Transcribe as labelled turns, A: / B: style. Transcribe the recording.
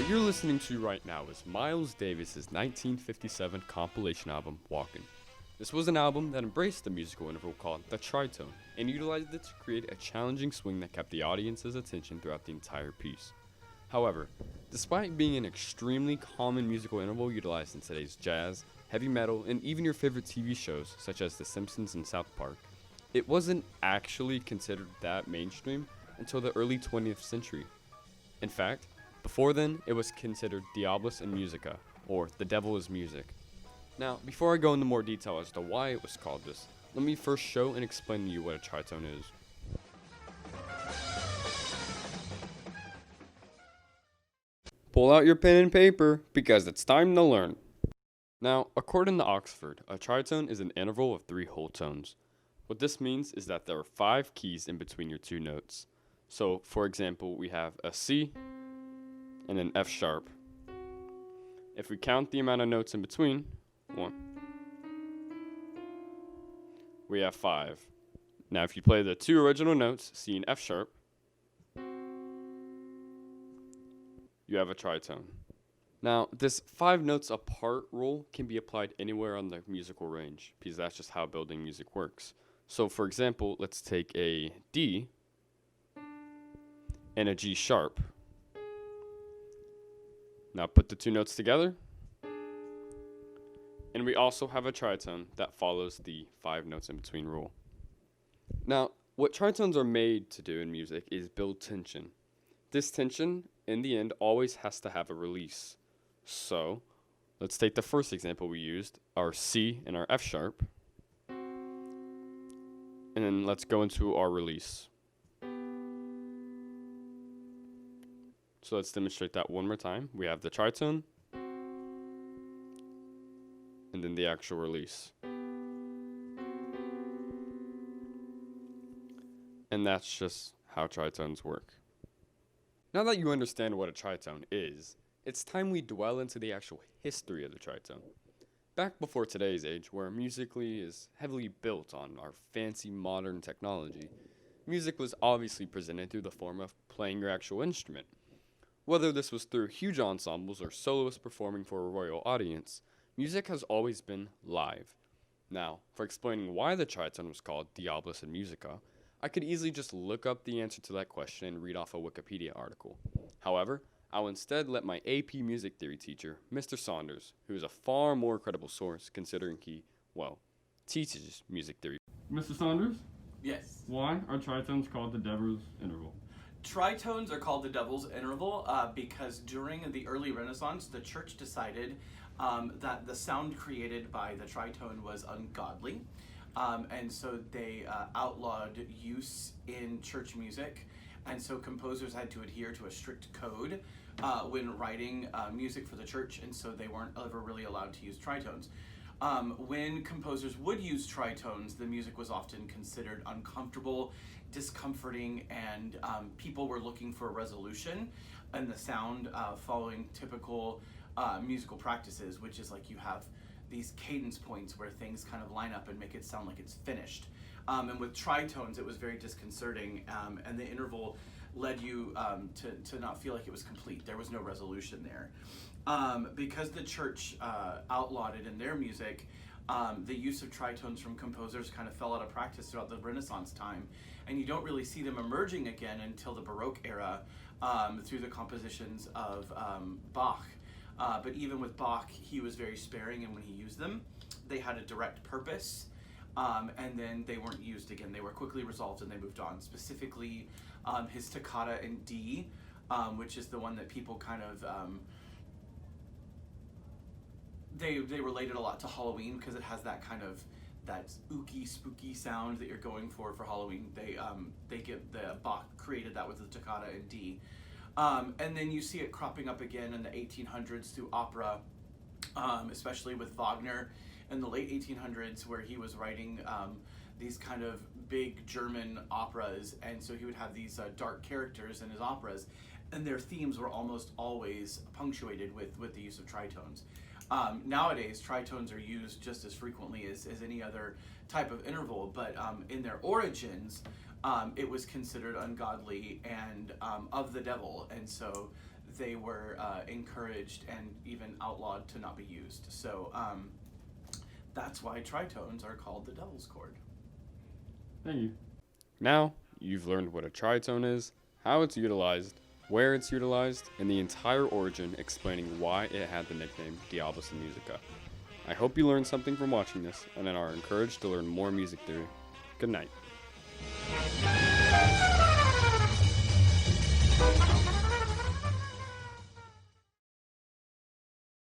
A: What you're listening to right now is Miles Davis's 1957 compilation album, Walkin'. This was an album that embraced the musical interval called the tritone and utilized it to create a challenging swing that kept the audience's attention throughout the entire piece. However, despite being an extremely common musical interval utilized in today's jazz, heavy metal, and even your favorite TV shows such as The Simpsons and South Park, it wasn't actually considered that mainstream until the early 20th century. In fact, before then, it was considered Diabolus in Musica, or The Devil is Music. Now, before I go into more detail as to why it was called this, let me first show and explain to you what a tritone is. Pull out your pen and paper, because it's time to learn. Now, according to Oxford, a tritone is an interval of 3 whole tones. What this means is that there are 5 keys in between your 2 notes. So, for example, we have a C and an F sharp. If we count the amount of notes in between, 1, we have 5. Now, if you play the 2 original notes, C and F sharp, you have a tritone. Now, this 5 notes apart rule can be applied anywhere on the musical range, because that's just how building music works. So, for example, let's take a D and a G sharp. Now put the 2 notes together, and we also have a tritone that follows the 5 notes in between rule. Now, what tritones are made to do in music is build tension. This tension, in the end, always has to have a release. So, let's take the first example we used, our C and our F sharp, and then let's go into our release. So let's demonstrate that one more time. We have the tritone, and then the actual release. And that's just how tritones work. Now that you understand what a tritone is, it's time we dwell into the actual history of the tritone. Back before today's age, where musically is heavily built on our fancy modern technology, music was obviously presented through the form of playing your actual instrument. Whether this was through huge ensembles or soloists performing for a royal audience, music has always been live. Now, for explaining why the tritone was called Diabolus in Musica, I could easily just look up the answer to that question and read off a Wikipedia article. However, I'll instead let my AP music theory teacher, Mr. Saunders, who is a far more credible source considering he, teaches music theory. Mr. Saunders?
B: Yes.
A: Why are tritones called the Devil's Interval?
B: Tritones are called the Devil's Interval because during the early Renaissance, the church decided that the sound created by the tritone was ungodly. And so they outlawed use in church music. And so composers had to adhere to a strict code when writing music for the church. And so they weren't ever really allowed to use tritones. When composers would use tritones, the music was often considered uncomfortable, discomforting, and people were looking for a resolution in the sound following typical musical practices, which is like you have these cadence points where things kind of line up and make it sound like it's finished. And with tritones, it was very disconcerting, and the interval led you to not feel like it was complete. There was no resolution there. Because the church outlawed it in their music, the use of tritones from composers kind of fell out of practice throughout the Renaissance time, and you don't really see them emerging again until the Baroque era through the compositions of Bach. But even with Bach, he was very sparing, and when he used them, they had a direct purpose, and then they weren't used again. They were quickly resolved and they moved on. Specifically, his toccata in D, which is the one that people kind of they related a lot to Halloween because it has that kind of that ooky, spooky sound that you're going for Halloween. They get the Bach created that with the toccata in D, and then you see it cropping up again in the 1800s through opera, especially with Wagner in the late 1800s, where he was writing these kind of big German operas, and so he would have these dark characters in his operas, and their themes were almost always punctuated with the use of tritones. Nowadays, tritones are used just as frequently as any other type of interval, but in their origins, it was considered ungodly and of the devil, and so they were encouraged and even outlawed to not be used. So that's why tritones are called the devil's chord.
A: Thank you. Now, you've learned what a tritone is, how it's utilized, where it's utilized, and the entire origin explaining why it had the nickname Diabolus in Musica. I hope you learned something from watching this and are encouraged to learn more music theory. Good night.